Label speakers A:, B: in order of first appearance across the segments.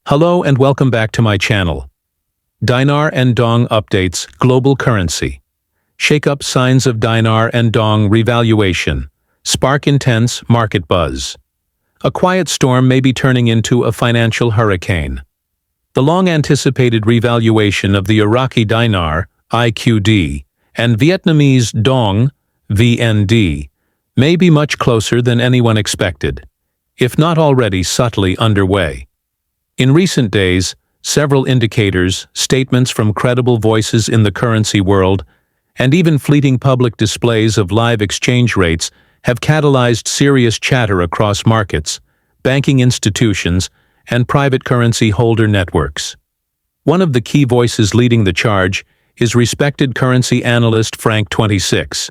A: Hello and welcome back to my channel. Dinar and Dong updates global currency. Shake-up signs of dinar and dong revaluation. Spark intense market buzz. A quiet storm may be turning into a financial hurricane. The long-anticipated revaluation of the Iraqi Dinar, IQD, and Vietnamese Dong, VND, may be much closer than anyone expected, if not already subtly underway. In recent days, several indicators, statements from credible voices in the currency world, and even fleeting public displays of live exchange rates have catalyzed serious chatter across markets, banking institutions, and private currency holder networks. One of the key voices leading the charge is respected currency analyst Frank 26,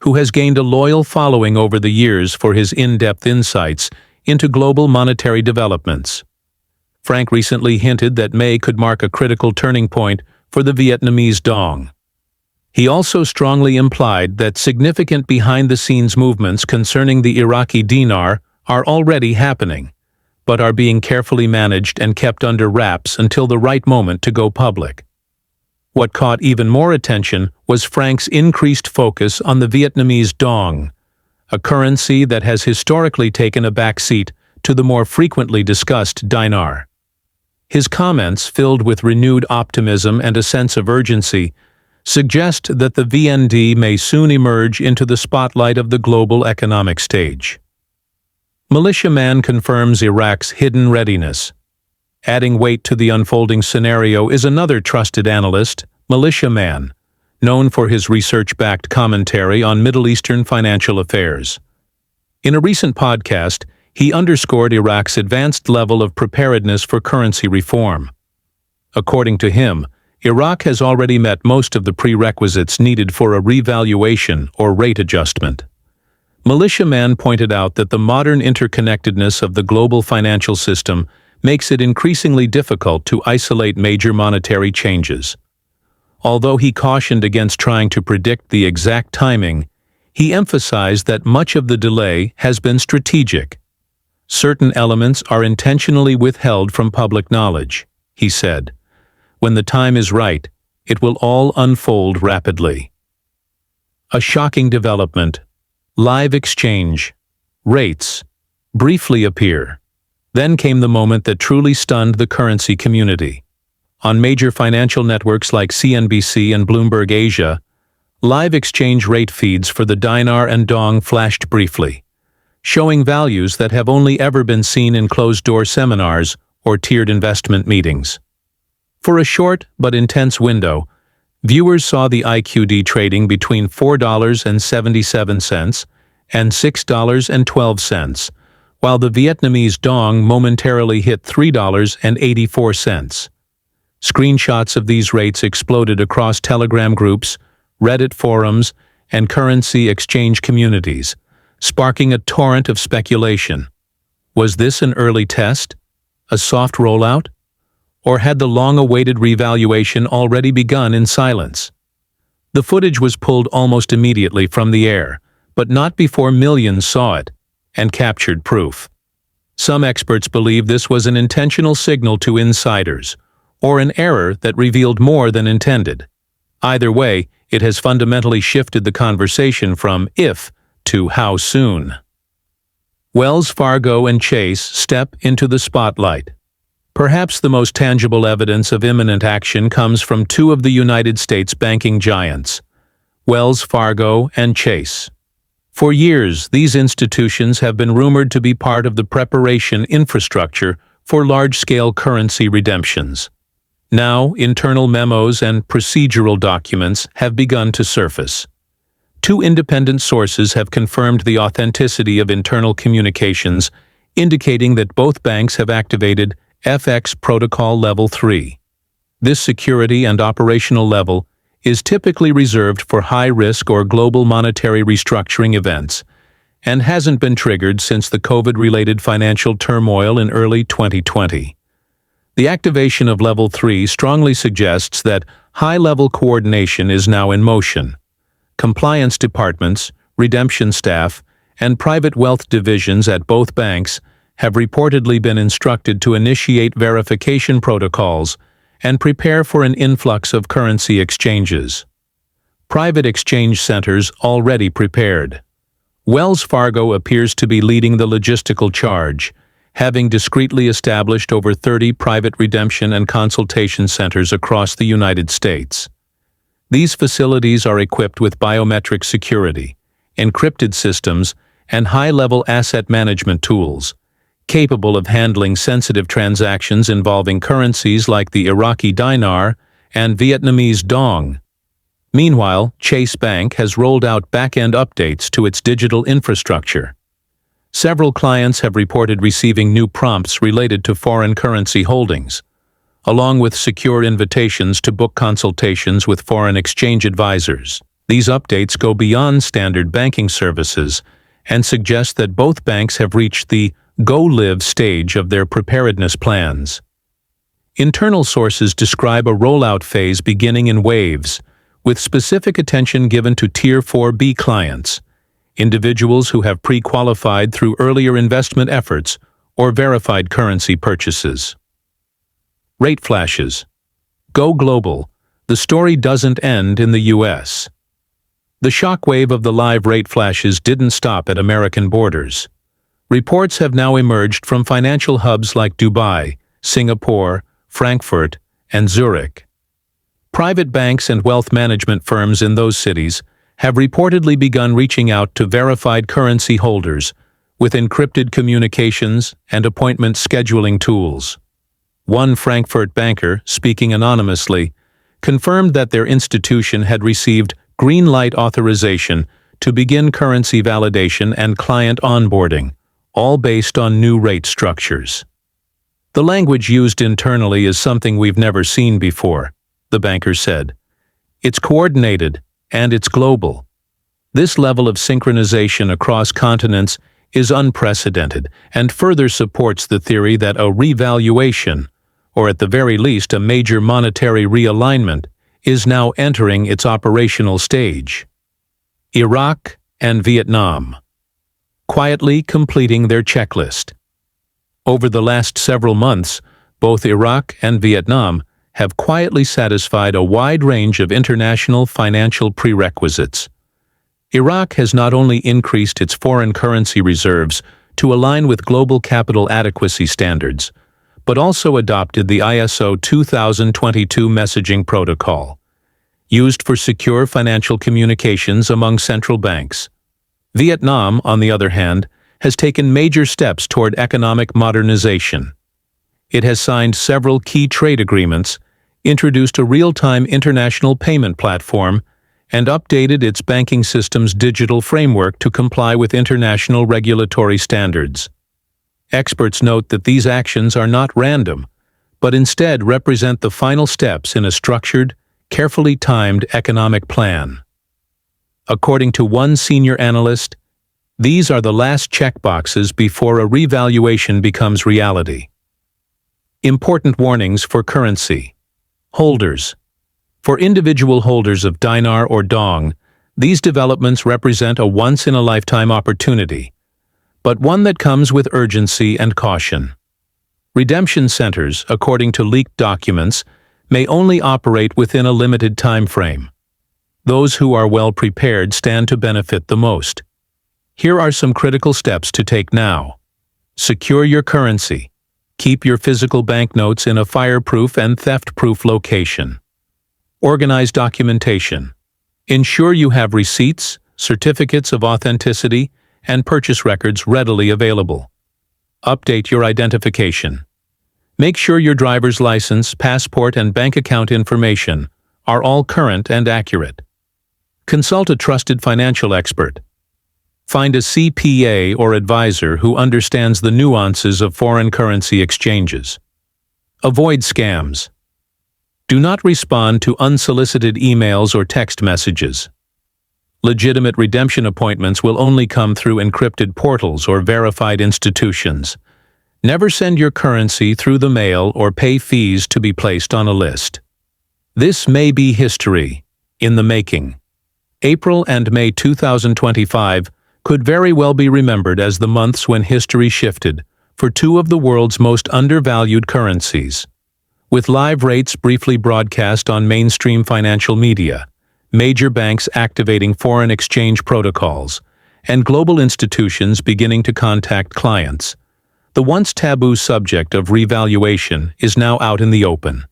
A: who has gained a loyal following over the years for his in-depth insights into global monetary developments. Frank recently hinted that May could mark a critical turning point for the Vietnamese dong. He also strongly implied that significant behind-the-scenes movements concerning the Iraqi dinar are already happening, but are being carefully managed and kept under wraps until the right moment to go public. What caught even more attention was Frank's increased focus on the Vietnamese dong, a currency that has historically taken a backseat to the more frequently discussed dinar. His comments, filled with renewed optimism and a sense of urgency, suggest that the VND may soon emerge into the spotlight of the global economic stage. Militiaman confirms Iraq's hidden readiness. Adding weight to the unfolding scenario is another trusted analyst, Militiaman, known for his research-backed commentary on Middle Eastern financial affairs. In a recent podcast, he underscored Iraq's advanced level of preparedness for currency reform. According to him, Iraq has already met most of the prerequisites needed for a revaluation or rate adjustment. Militiaman pointed out that the modern interconnectedness of the global financial system makes it increasingly difficult to isolate major monetary changes. Although he cautioned against trying to predict the exact timing, he emphasized that much of the delay has been strategic. Certain elements are intentionally withheld from public knowledge, he said. When the time is right, it will all unfold rapidly. A shocking development. Live exchange rates briefly appear. Then came the moment that truly stunned the currency community. On major financial networks like CNBC and Bloomberg Asia, live exchange rate feeds for the dinar and dong flashed briefly, showing values that have only ever been seen in closed-door seminars or tiered investment meetings. For a short but intense window, viewers saw the IQD trading between $4.77 and $6.12, while the Vietnamese dong momentarily hit $3.84. Screenshots of these rates exploded across Telegram groups, Reddit forums, and currency exchange communities, sparking a torrent of speculation. Was this an early test? A soft rollout? Or had the long-awaited revaluation already begun in silence? The footage was pulled almost immediately from the air, but not before millions saw it and captured proof. Some experts believe this was an intentional signal to insiders, or an error that revealed more than intended. Either way, it has fundamentally shifted the conversation from if to how soon. Wells Fargo and Chase step into the spotlight. Perhaps the most tangible evidence of imminent action comes from two of the United States banking giants, Wells Fargo and Chase. For years, these institutions have been rumored to be part of the preparation infrastructure for large-scale currency redemptions. Now, internal memos and procedural documents have begun to surface. Two independent sources have confirmed the authenticity of internal communications, indicating that both banks have activated FX Protocol Level 3. This security and operational level is typically reserved for high-risk or global monetary restructuring events, and hasn't been triggered since the COVID-related financial turmoil in early 2020. The activation of Level 3 strongly suggests that high-level coordination is now in motion. Compliance departments, redemption staff, and private wealth divisions at both banks have reportedly been instructed to initiate verification protocols and prepare for an influx of currency exchanges. Private exchange centers already prepared. Wells Fargo appears to be leading the logistical charge, having discreetly established over 30 private redemption and consultation centers across the United States. These facilities are equipped with biometric security, encrypted systems, and high-level asset management tools, capable of handling sensitive transactions involving currencies like the Iraqi dinar and Vietnamese dong. Meanwhile, Chase Bank has rolled out back-end updates to its digital infrastructure. Several clients have reported receiving new prompts related to foreign currency holdings, along with secure invitations to book consultations with foreign exchange advisors. These updates go beyond standard banking services and suggest that both banks have reached the go-live stage of their preparedness plans. Internal sources describe a rollout phase beginning in waves, with specific attention given to Tier 4B clients, individuals who have pre-qualified through earlier investment efforts or verified currency purchases. Rate flashes. Go global. The story doesn't end in the U.S. The shockwave of the live rate flashes didn't stop at American borders. Reports have now emerged from financial hubs like Dubai, Singapore, Frankfurt, and Zurich. Private banks and wealth management firms in those cities have reportedly begun reaching out to verified currency holders with encrypted communications and appointment scheduling tools. One Frankfurt banker, speaking anonymously, confirmed that their institution had received green light authorization to begin currency validation and client onboarding, all based on new rate structures. The language used internally is something we've never seen before, the banker said. It's coordinated, and it's global. This level of synchronization across continents is unprecedented and further supports the theory that a revaluation, or at the very least a major monetary realignment, is now entering its operational stage. Iraq and Vietnam, quietly completing their checklist. Over the last several months, both Iraq and Vietnam have quietly satisfied a wide range of international financial prerequisites. Iraq has not only increased its foreign currency reserves to align with global capital adequacy standards, but also adopted the ISO 2022 messaging protocol, used for secure financial communications among central banks. Vietnam, on the other hand, has taken major steps toward economic modernization. It has signed several key trade agreements, introduced a real-time international payment platform, and updated its banking system's digital framework to comply with international regulatory standards. Experts note that these actions are not random, but instead represent the final steps in a structured, carefully timed economic plan. According to one senior analyst, these are the last checkboxes before a revaluation becomes reality. Important warnings for currency holders. For individual holders of dinar or dong, these developments represent a once-in-a-lifetime opportunity, but one that comes with urgency and caution. Redemption centers, according to leaked documents, may only operate within a limited time frame. Those who are well prepared stand to benefit the most. Here are some critical steps to take now. Secure your currency. Keep your physical banknotes in a fireproof and theft-proof location. Organize documentation. Ensure you have receipts, certificates of authenticity, and purchase records readily available. Update your identification. Make sure your driver's license, passport, and bank account information are all current and accurate. Consult a trusted financial expert. Find a CPA or advisor who understands the nuances of foreign currency exchanges. Avoid scams. Do not respond to unsolicited emails or text messages. Legitimate redemption appointments will only come through encrypted portals or verified institutions. Never send your currency through the mail or pay fees to be placed on a list. This may be history in the making. April and May 2025 could very well be remembered as the months when history shifted for two of the world's most undervalued currencies. With live rates briefly broadcast on mainstream financial media, major banks activating foreign exchange protocols, and global institutions beginning to contact clients, the once taboo subject of revaluation is now out in the open.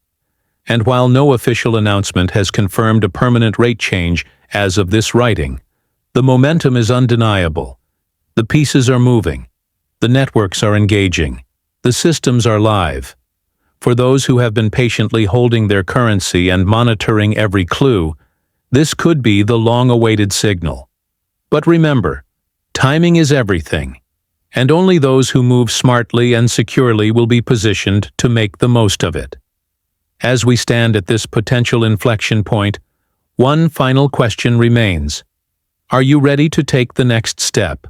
A: And while no official announcement has confirmed a permanent rate change as of this writing, the momentum is undeniable. The pieces are moving. The networks are engaging. The systems are live. For those who have been patiently holding their currency and monitoring every clue, this could be the long-awaited signal. But remember, timing is everything, and only those who move smartly and securely will be positioned to make the most of it. As we stand at this potential inflection point, one final question remains. Are you ready to take the next step?